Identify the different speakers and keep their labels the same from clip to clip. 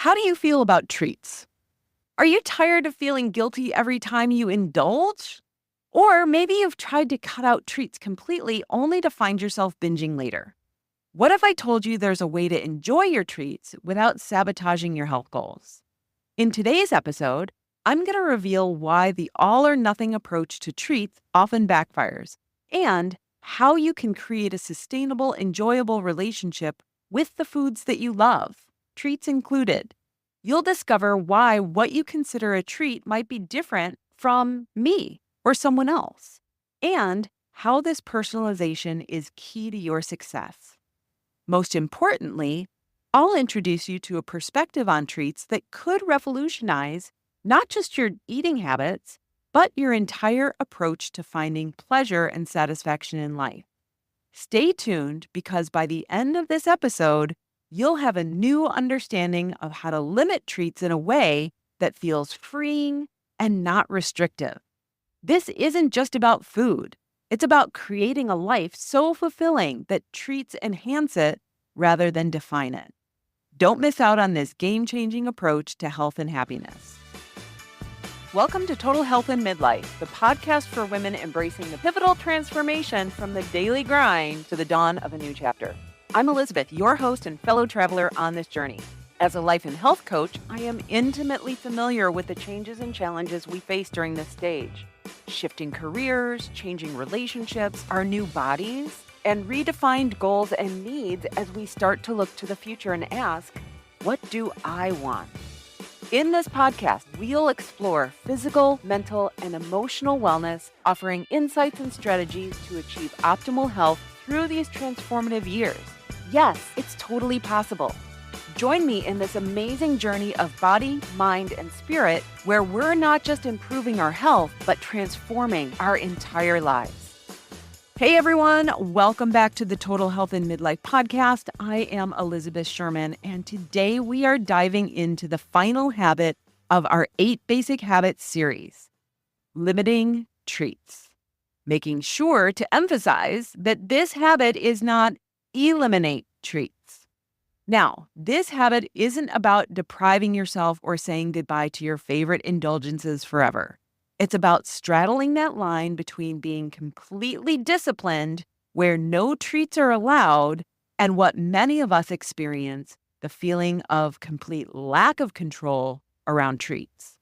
Speaker 1: How do you feel about treats? Are you tired of feeling guilty every time you indulge? Or maybe you've tried to cut out treats completely only to find yourself binging later. What if I told you there's a way to enjoy your treats without sabotaging your health goals? In today's episode, I'm going to reveal why the all or nothing approach to treats often backfires and how you can create a sustainable, enjoyable relationship with the foods that you love, treats included. You'll discover why what you consider a treat might be different from me or someone else, and how this personalization is key to your success. Most importantly, I'll introduce you to a perspective on treats that could revolutionize not just your eating habits, but your entire approach to finding pleasure and satisfaction in life. Stay tuned because by the end of this episode, you'll have a new understanding of how to limit treats in a way that feels freeing and not restrictive. This isn't just about food. It's about creating a life so fulfilling that treats enhance it rather than define it. Don't miss out on this game-changing approach to health and happiness. Welcome to Total Health in Midlife, the podcast for women embracing the pivotal transformation from the daily grind to the dawn of a new chapter. I'm Elizabeth, your host and fellow traveler on this journey. As a life and health coach, I am intimately familiar with the changes and challenges we face during this stage. Shifting careers, changing relationships, our new bodies, and redefined goals and needs as we start to look to the future and ask, what do I want? In this podcast, we'll explore physical, mental, and emotional wellness, offering insights and strategies to achieve optimal health through these transformative years. Yes, it's totally possible. Join me in this amazing journey of body, mind, and spirit, where we're not just improving our health, but transforming our entire lives. Hey everyone, welcome back to the Total Health in Midlife podcast. I am Elizabeth Sherman, and today we are diving into the final habit of our 8 Basic Habits series, limiting treats. Making sure to emphasize that this habit is not eliminate treats. Now, this habit isn't about depriving yourself or saying goodbye to your favorite indulgences forever. It's about straddling that line between being completely disciplined, where no treats are allowed, and what many of us experience, the feeling of complete lack of control around treats.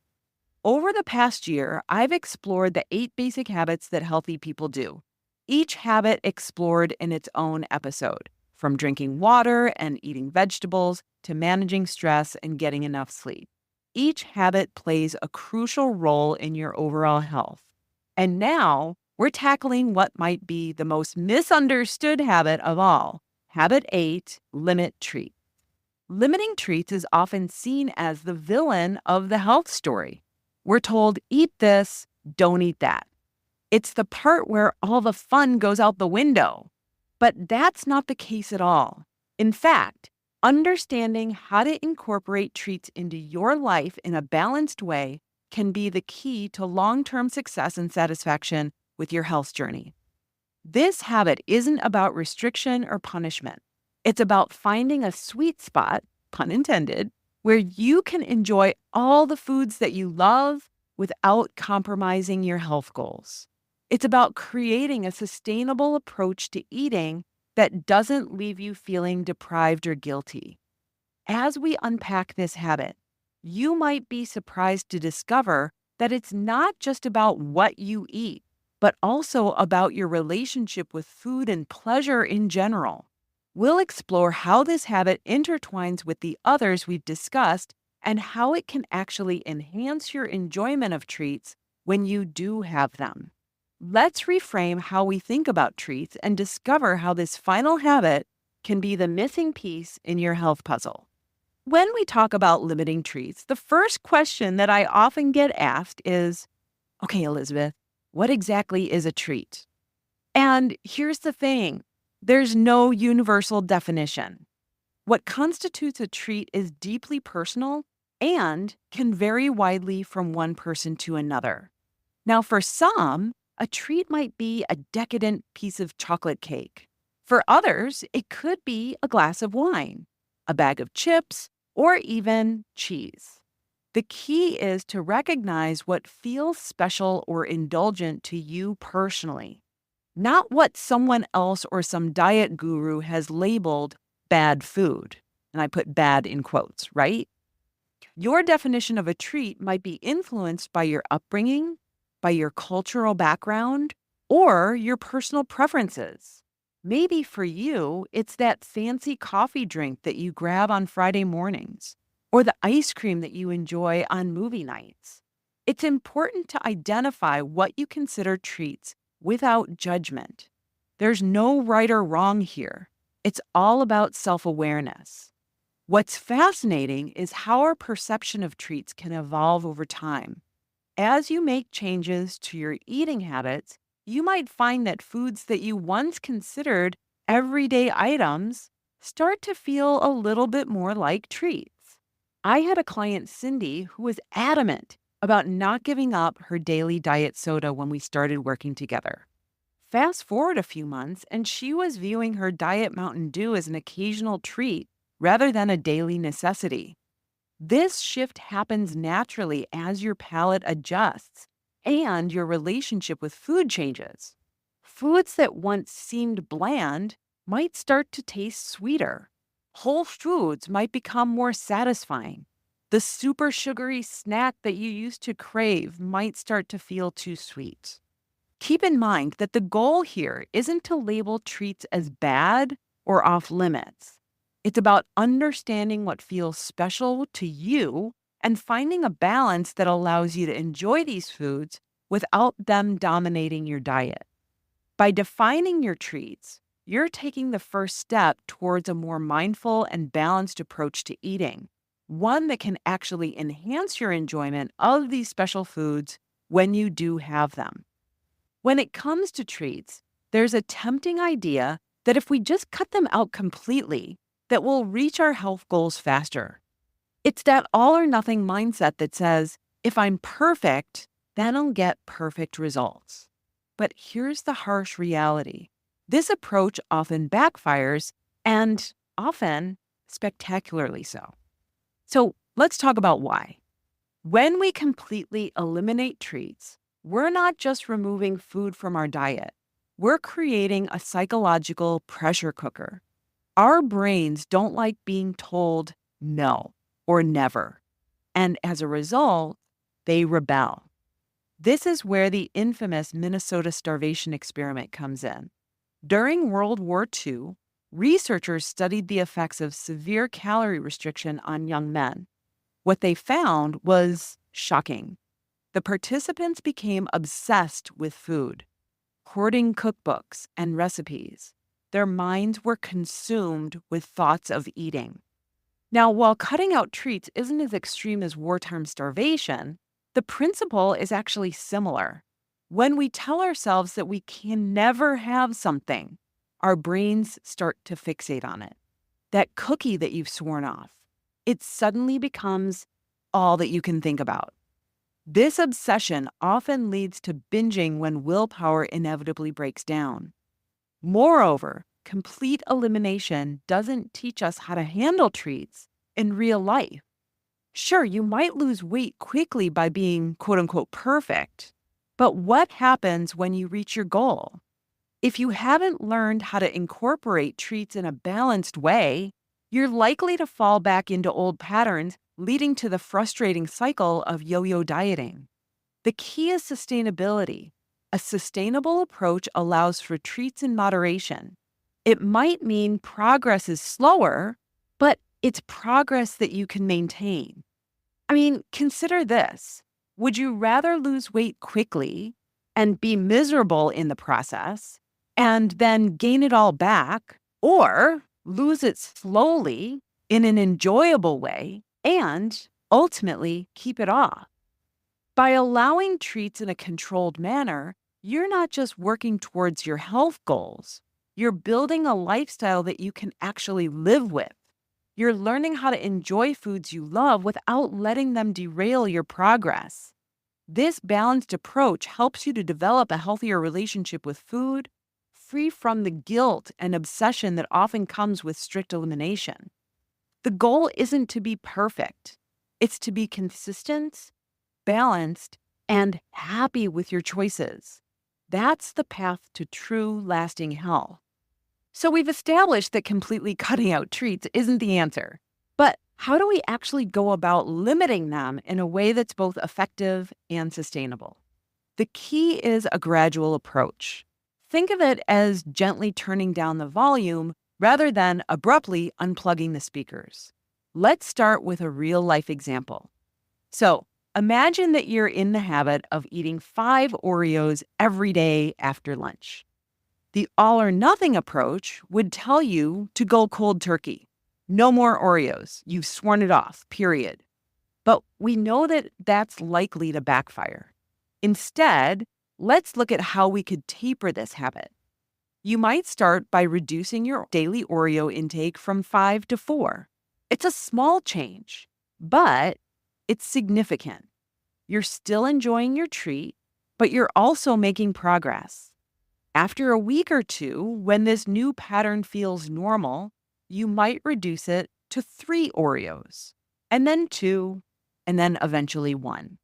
Speaker 1: Over the past year, I've explored the 8 basic habits that healthy people do, each habit explored in its own episode, from drinking water and eating vegetables to managing stress and getting enough sleep. Each habit plays a crucial role in your overall health. And now we're tackling what might be the most misunderstood habit of all. Habit 8, limit treats. Limiting treats is often seen as the villain of the health story. We're told, eat this, don't eat that. It's the part where all the fun goes out the window. But that's not the case at all. In fact, understanding how to incorporate treats into your life in a balanced way can be the key to long-term success and satisfaction with your health journey. This habit isn't about restriction or punishment. It's about finding a sweet spot, pun intended, where you can enjoy all the foods that you love without compromising your health goals. It's about creating a sustainable approach to eating that doesn't leave you feeling deprived or guilty. As we unpack this habit, you might be surprised to discover that it's not just about what you eat, but also about your relationship with food and pleasure in general. We'll explore how this habit intertwines with the others we've discussed and how it can actually enhance your enjoyment of treats when you do have them. Let's reframe how we think about treats and discover how this final habit can be the missing piece in your health puzzle. When we talk about limiting treats, the first question that I often get asked is, okay, Elizabeth, what exactly is a treat? And here's the thing, there's no universal definition. What constitutes a treat is deeply personal and can vary widely from one person to another. Now, for some, a treat might be a decadent piece of chocolate cake. For others, it could be a glass of wine, a bag of chips, or even cheese. The key is to recognize what feels special or indulgent to you personally, not what someone else or some diet guru has labeled bad food. And I put bad in quotes, right? Your definition of a treat might be influenced by your upbringing, by your cultural background, or your personal preferences. Maybe for you, it's that fancy coffee drink that you grab on Friday mornings, or the ice cream that you enjoy on movie nights. It's important to identify what you consider treats without judgment. There's no right or wrong here. It's all about self awareness. What's fascinating is how our perception of treats can evolve over time. As you make changes to your eating habits, you might find that foods that you once considered everyday items start to feel a little bit more like treats. I had a client, Cindy, who was adamant about not giving up her daily diet soda when we started working together. Fast forward a few months, and she was viewing her Diet Mountain Dew as an occasional treat rather than a daily necessity. This shift happens naturally as your palate adjusts and your relationship with food changes. Foods that once seemed bland might start to taste sweeter. Whole foods might become more satisfying. The super sugary snack that you used to crave might start to feel too sweet. Keep in mind that the goal here isn't to label treats as bad or off limits. It's about understanding what feels special to you and finding a balance that allows you to enjoy these foods without them dominating your diet. By defining your treats, you're taking the first step towards a more mindful and balanced approach to eating, one that can actually enhance your enjoyment of these special foods when you do have them. When it comes to treats, there's a tempting idea that if we just cut them out completely, that we'll reach our health goals faster. It's that all or nothing mindset that says, if I'm perfect, then I'll get perfect results. But here's the harsh reality. This approach often backfires, and often spectacularly so. So let's talk about why. When we completely eliminate treats, we're not just removing food from our diet, we're creating a psychological pressure cooker. Our brains don't like being told no or never. And as a result, they rebel. This is where the infamous Minnesota starvation experiment comes in. During World War II, researchers studied the effects of severe calorie restriction on young men. What they found was shocking. The participants became obsessed with food, hoarding cookbooks and recipes. Their minds were consumed with thoughts of eating. Now, while cutting out treats isn't as extreme as wartime starvation, the principle is actually similar. When we tell ourselves that we can never have something, our brains start to fixate on it. That cookie that you've sworn off, it suddenly becomes all that you can think about. This obsession often leads to binging when willpower inevitably breaks down. Moreover, complete elimination doesn't teach us how to handle treats in real life. Sure, you might lose weight quickly by being quote unquote perfect, but what happens when you reach your goal? If you haven't learned how to incorporate treats in a balanced way, you're likely to fall back into old patterns, leading to the frustrating cycle of yo yo dieting. The key is sustainability. A sustainable approach allows for treats in moderation. It might mean progress is slower, but it's progress that you can maintain. I mean, consider this. Would you rather lose weight quickly and be miserable in the process and then gain it all back, or lose it slowly in an enjoyable way and ultimately keep it off? By allowing treats in a controlled manner, you're not just working towards your health goals, you're building a lifestyle that you can actually live with. You're learning how to enjoy foods you love without letting them derail your progress. This balanced approach helps you to develop a healthier relationship with food, free from the guilt and obsession that often comes with strict elimination. The goal isn't to be perfect, it's to be consistent, balanced, and happy with your choices. That's the path to true, lasting health. So we've established that completely cutting out treats isn't the answer. But how do we actually go about limiting them in a way that's both effective and sustainable? The key is a gradual approach. Think of it as gently turning down the volume rather than abruptly unplugging the speakers. Let's start with a real life example. So, imagine that you're in the habit of eating 5 Oreos every day after lunch. The all or nothing approach would tell you to go cold turkey. No more Oreos. You've sworn it off, period. But we know that that's likely to backfire. Instead, let's look at how we could taper this habit. You might start by reducing your daily Oreo intake from 5 to 4. It's a small change, but it's significant. You're still enjoying your treat, but you're also making progress. After a week or two, when this new pattern feels normal, you might reduce it to 3 Oreos, and then 2, and then eventually 1.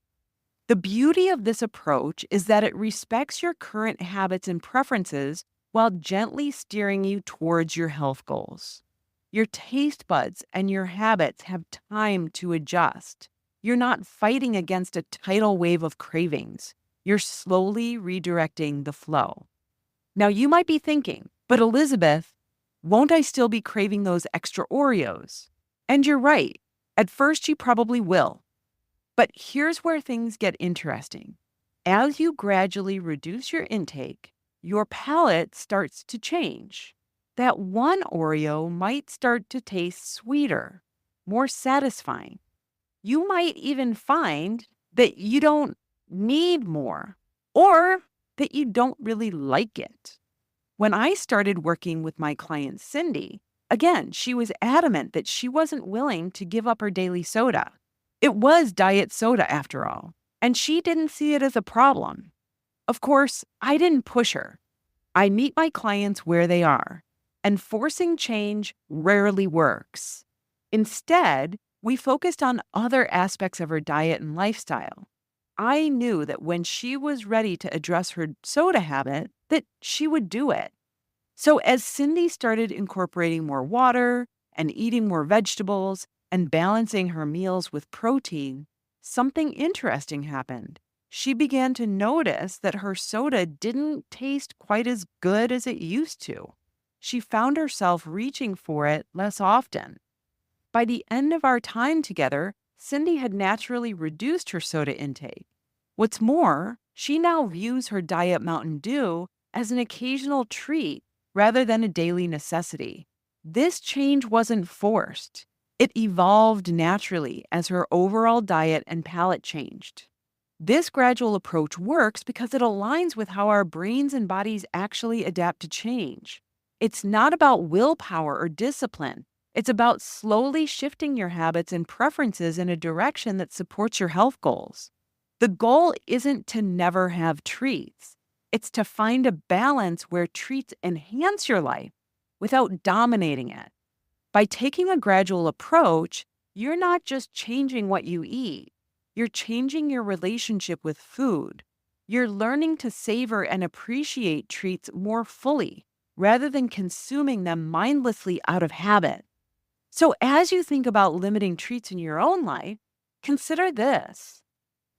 Speaker 1: The beauty of this approach is that it respects your current habits and preferences while gently steering you towards your health goals. Your taste buds and your habits have time to adjust. You're not fighting against a tidal wave of cravings. You're slowly redirecting the flow. Now, you might be thinking, but Elizabeth, won't I still be craving those extra Oreos? And you're right. At first, you probably will. But here's where things get interesting. As you gradually reduce your intake, your palate starts to change. That one Oreo might start to taste sweeter, more satisfying. You might even find that you don't need more or that you don't really like it. When I started working with my client Cindy, again, she was adamant that she wasn't willing to give up her daily soda. It was diet soda after all, and she didn't see it as a problem. Of course, I didn't push her. I meet my clients where they are, and forcing change rarely works. Instead, we focused on other aspects of her diet and lifestyle. I knew that when she was ready to address her soda habit, that she would do it. So as Cindy started incorporating more water and eating more vegetables and balancing her meals with protein, something interesting happened. She began to notice that her soda didn't taste quite as good as it used to. She found herself reaching for it less often. By the end of our time together, Cindy had naturally reduced her soda intake. What's more, she now views her Diet Mountain Dew as an occasional treat rather than a daily necessity. This change wasn't forced. It evolved naturally as her overall diet and palate changed. This gradual approach works because it aligns with how our brains and bodies actually adapt to change. It's not about willpower or discipline. It's about slowly shifting your habits and preferences in a direction that supports your health goals. The goal isn't to never have treats. It's to find a balance where treats enhance your life without dominating it. By taking a gradual approach, you're not just changing what you eat. You're changing your relationship with food. You're learning to savor and appreciate treats more fully rather than consuming them mindlessly out of habit. So, as you think about limiting treats in your own life, consider this.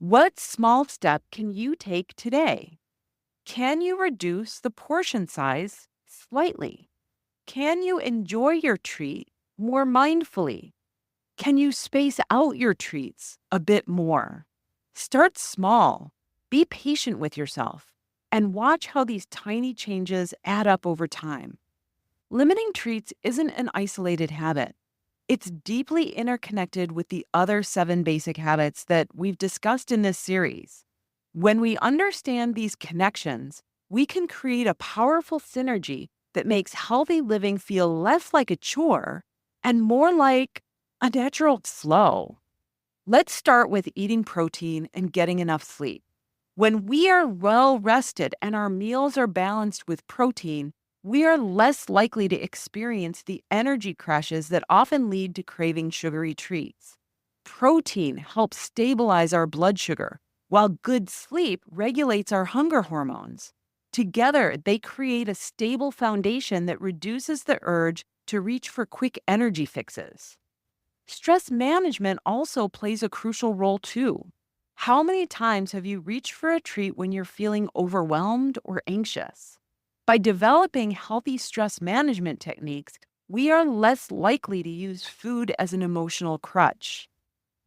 Speaker 1: What small step can you take today? Can you reduce the portion size slightly? Can you enjoy your treat more mindfully? Can you space out your treats a bit more? Start small, be patient with yourself, and watch how these tiny changes add up over time. Limiting treats isn't an isolated habit. It's deeply interconnected with the other 7 basic habits that we've discussed in this series. When we understand these connections, we can create a powerful synergy that makes healthy living feel less like a chore and more like a natural flow. Let's start with eating protein and getting enough sleep. When we are well rested and our meals are balanced with protein, we are less likely to experience the energy crashes that often lead to craving sugary treats. Protein helps stabilize our blood sugar, while good sleep regulates our hunger hormones. Together, they create a stable foundation that reduces the urge to reach for quick energy fixes. Stress management also plays a crucial role too. How many times have you reached for a treat when you're feeling overwhelmed or anxious? By developing healthy stress management techniques, we are less likely to use food as an emotional crutch.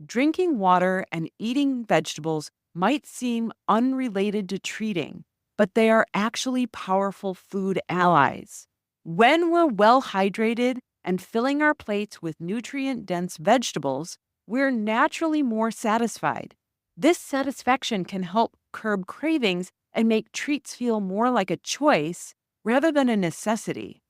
Speaker 1: Drinking water and eating vegetables might seem unrelated to treating, but they are actually powerful food allies. When we're well hydrated and filling our plates with nutrient dense vegetables, we're naturally more satisfied. This satisfaction can help curb cravings and make treats feel more like a choice rather than a necessity.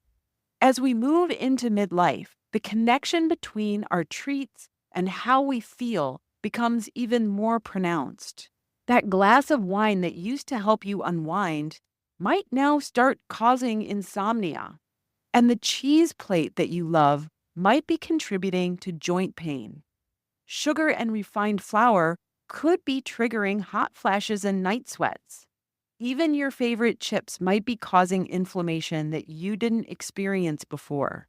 Speaker 1: As we move into midlife, the connection between our treats and how we feel becomes even more pronounced. That glass of wine that used to help you unwind might now start causing insomnia. And the cheese plate that you love might be contributing to joint pain. Sugar and refined flour could be triggering hot flashes and night sweats. Even your favorite chips might be causing inflammation that you didn't experience before.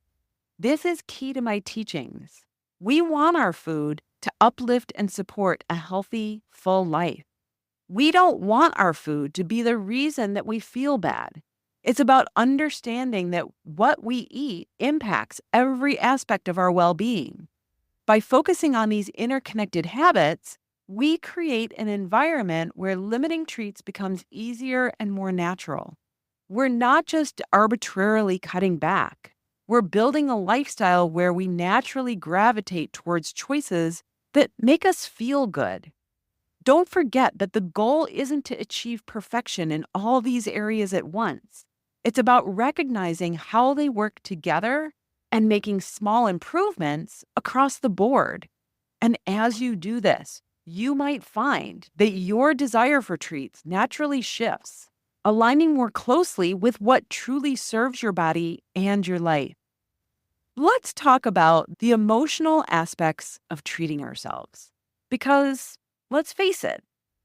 Speaker 1: This is key to my teachings. We want our food to uplift and support a healthy, full life. We don't want our food to be the reason that we feel bad. It's about understanding that what we eat impacts every aspect of our well being. By focusing on these interconnected habits, we create an environment where limiting treats becomes easier and more natural. We're not just arbitrarily cutting back. We're building a lifestyle where we naturally gravitate towards choices that make us feel good. Don't forget that the goal isn't to achieve perfection in all these areas at once. It's about recognizing how they work together and making small improvements across the board. And as you do this, you might find that your desire for treats naturally shifts, aligning more closely with what truly serves your body and your life. Let's talk about the emotional aspects of treating ourselves. Because let's face it,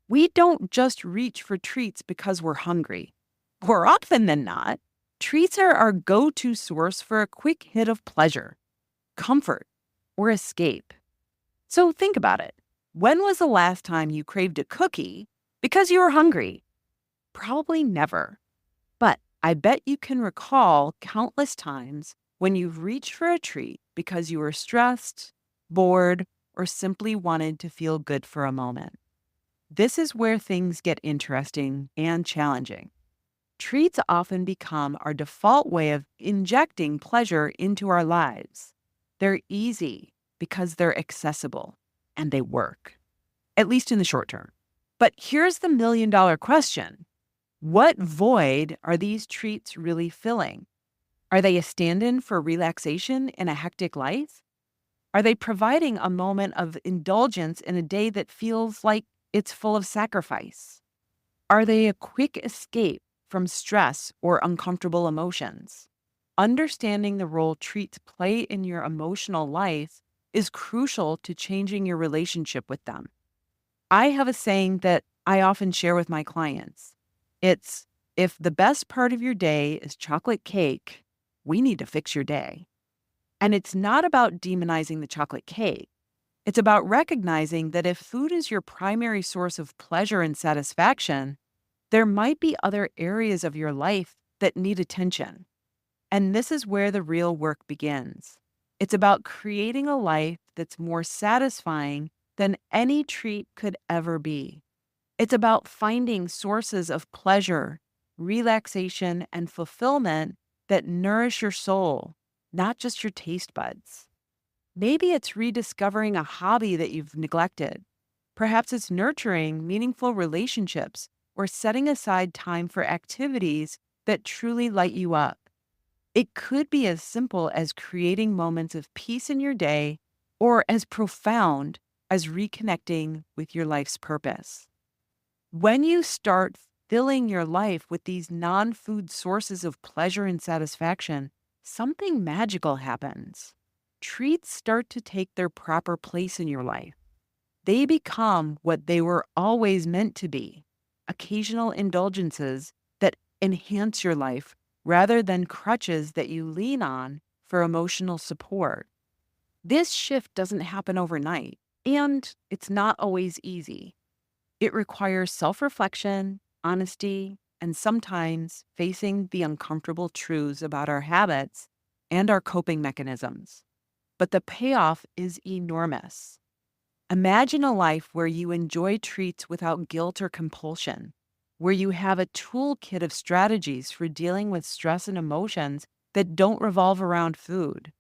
Speaker 1: we don't just reach for treats because we're hungry. More often than not, treats are our go to source for a quick hit of pleasure, comfort, or escape. So think about it. When was the last time you craved a cookie because you were hungry? Probably never. But I bet you can recall countless times when you've reached for a treat because you were stressed, bored, or simply wanted to feel good for a moment. This is where things get interesting and challenging. Treats often become our default way of injecting pleasure into our lives. They're easy because they're accessible and they work, at least in the short term. But here's the $1,000,000 question. What void are these treats really filling? Are they a stand in for relaxation in a hectic life? Are they providing a moment of indulgence in a day that feels like it's full of sacrifice? Are they a quick escape from stress or uncomfortable emotions? Understanding the role treats play in your emotional life is crucial to changing your relationship with them. I have a saying that I often share with my clients. It's, if the best part of your day is chocolate cake, we need to fix your day. And it's not about demonizing the chocolate cake. It's about recognizing that if food is your primary source of pleasure and satisfaction, there might be other areas of your life that need attention. And this is where the real work begins. It's about creating a life that's more satisfying than any treat could ever be. It's about finding sources of pleasure, relaxation, and fulfillment that nourish your soul, not just your taste buds. Maybe it's rediscovering a hobby that you've neglected. Perhaps it's nurturing meaningful relationships or setting aside time for activities that truly light you up. It could be as simple as creating moments of peace in your day or as profound as reconnecting with your life's purpose. When you start filling your life with these non food sources of pleasure and satisfaction, something magical happens. Treats start to take their proper place in your life. They become what they were always meant to be, occasional indulgences that enhance your life rather than crutches that you lean on for emotional support. This shift doesn't happen overnight, and it's not always easy. It requires self reflection, honesty, and sometimes facing the uncomfortable truths about our habits and our coping mechanisms. But the payoff is enormous. Imagine a life where you enjoy treats without guilt or compulsion, where you have a toolkit of strategies for dealing with stress and emotions that don't revolve around food.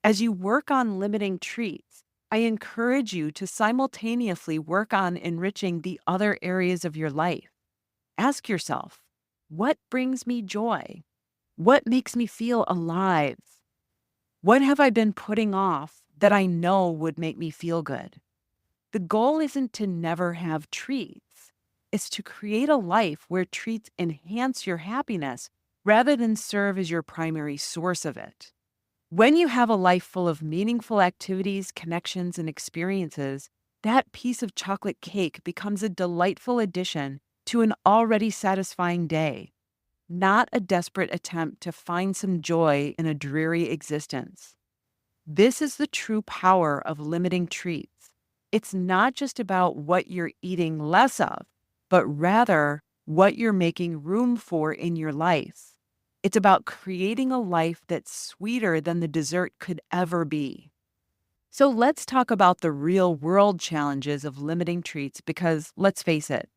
Speaker 1: As you work on limiting treats, I encourage you to simultaneously work on enriching the other areas of your life. Ask yourself, what brings me joy? What makes me feel alive? What have I been putting off that I know would make me feel good? The goal isn't to never have treats. It's to create a life where treats enhance your happiness rather than serve as your primary source of it. When you have a life full of meaningful activities, connections, and experiences, that piece of chocolate cake becomes a delightful addition to an already satisfying day, not a desperate attempt to find some joy in a dreary existence. This is the true power of limiting treats. It's not just about what you're eating less of, but rather what you're making room for in your life. It's about creating a life that's sweeter than the dessert could ever be. So let's talk about the real world challenges of limiting treats because let's face it,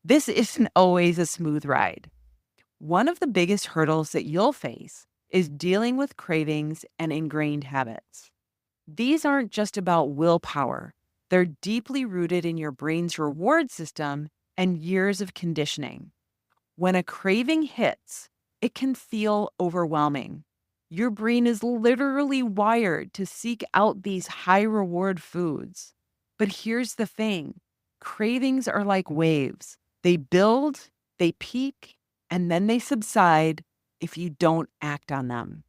Speaker 1: this isn't always a smooth ride. One of the biggest hurdles that you'll face is dealing with cravings and ingrained habits. These aren't just about willpower, they're deeply rooted in your brain's reward system and years of conditioning. When a craving hits, it can feel overwhelming. Your brain is literally wired to seek out these high reward foods. But here's the thing, cravings are like waves. They build, they peak, and then they subside if you don't act on them.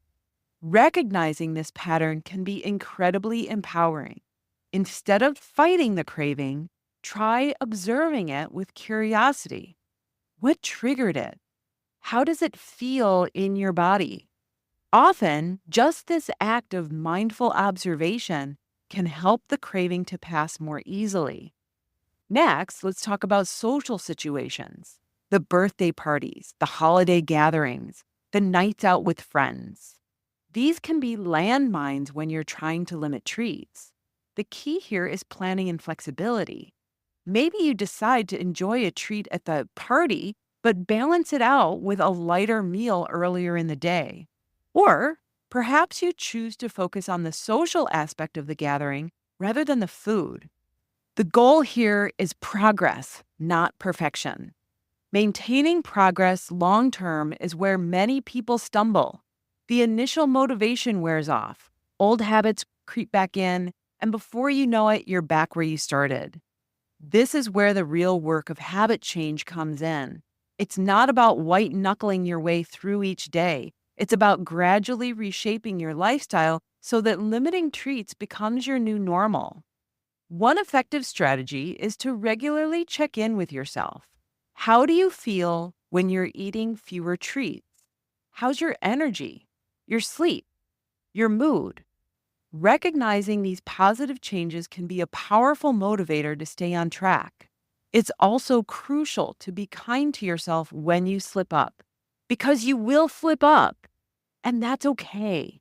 Speaker 1: Recognizing this pattern can be incredibly empowering. Instead of fighting the craving, try observing it with curiosity. What triggered it? How does it feel in your body? Often, just this act of mindful observation can help the craving to pass more easily. Next, let's talk about social situations, the birthday parties, the holiday gatherings, the nights out with friends. These can be landmines when you're trying to limit treats. The key here is planning and flexibility. Maybe you decide to enjoy a treat at the party, but balance it out with a lighter meal earlier in the day. Or perhaps you choose to focus on the social aspect of the gathering rather than the food. The goal here is progress, not perfection. Maintaining progress long term is where many people stumble. The initial motivation wears off, old habits creep back in, and before you know it, you're back where you started. This is where the real work of habit change comes in. It's not about white knuckling your way through each day. It's about gradually reshaping your lifestyle so that limiting treats becomes your new normal. One effective strategy is to regularly check in with yourself. How do you feel when you're eating fewer treats? How's your energy, your sleep, your mood? Recognizing these positive changes can be a powerful motivator to stay on track. It's also crucial to be kind to yourself when you slip up, because you will flip up, and that's okay.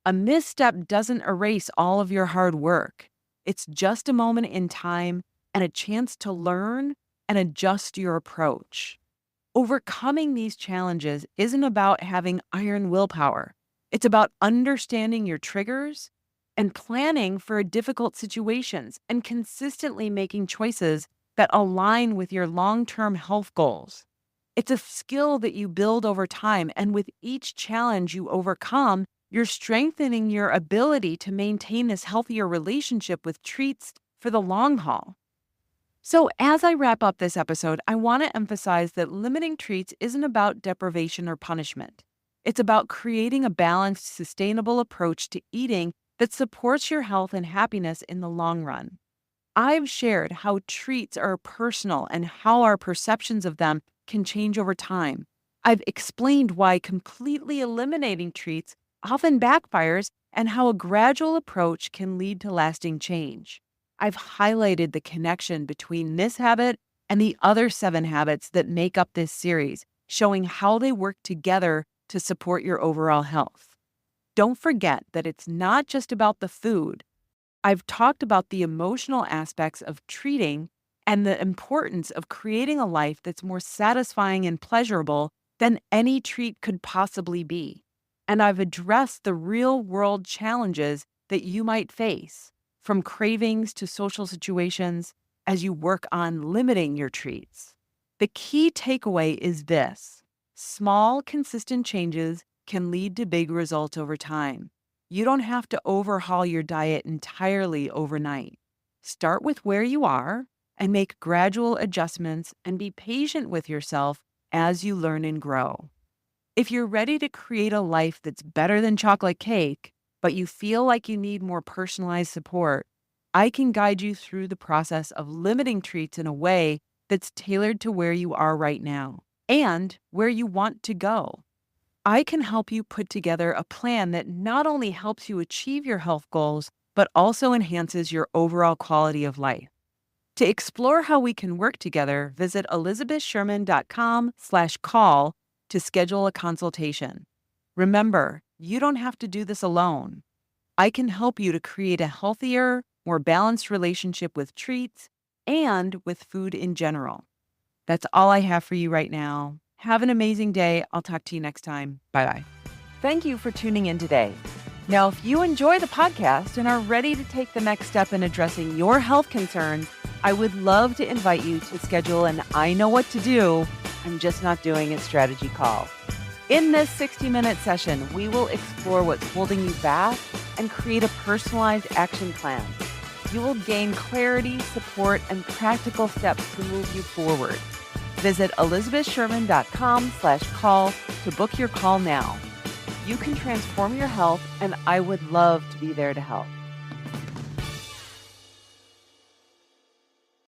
Speaker 1: A misstep doesn't erase all of your hard work. It's just a moment in time and a chance to learn and adjust your approach. Overcoming these challenges isn't about having iron willpower. It's about understanding your triggers and planning for difficult situations and consistently making choices that align with your long-term health goals. It's a skill that you build over time, and with each challenge you overcome, you're strengthening your ability to maintain this healthier relationship with treats for the long haul. So, as I wrap up this episode, I want to emphasize that limiting treats isn't about deprivation or punishment. It's about creating a balanced, sustainable approach to eating that supports your health and happiness in the long run. I've shared how treats are personal and how our perceptions of them can change over time. I've explained why completely eliminating treats often backfires and how a gradual approach can lead to lasting change. I've highlighted the connection between this habit and the other 7 habits that make up this series, showing how they work together to support your overall health. Don't forget that it's not just about the food. I've talked about the emotional aspects of treating and the importance of creating a life that's more satisfying and pleasurable than any treat could possibly be. And I've addressed the real world challenges that you might face, from cravings to social situations, as you work on limiting your treats. The key takeaway is this: small, consistent changes can lead to big results over time. You don't have to overhaul your diet entirely overnight. Start with where you are and make gradual adjustments and be patient with yourself as you learn and grow. If you're ready to create a life that's better than chocolate cake, but you feel like you need more personalized support, I can guide you through the process of limiting treats in a way that's tailored to where you are right now and where you want to go. I can help you put together a plan that not only helps you achieve your health goals, but also enhances your overall quality of life. To explore how we can work together, visit elizabethsherman.com/call to schedule a consultation. Remember, you don't have to do this alone. I can help you to create a healthier, more balanced relationship with treats and with food in general. That's all I have for you right now. Have an amazing day. I'll talk to you next time. Bye bye. Thank you for tuning in today. Now, if you enjoy the podcast and are ready to take the next step in addressing your health concerns, I would love to invite you to schedule an I Know What to Do, I'm Just Not Doing It strategy call. In this 60-minute session, we will explore what's holding you back and create a personalized action plan. You will gain clarity, support, and practical steps to move you forward. Visit elizabethsherman.com/call to book your call now. You can transform your health, and I would love to be there to help.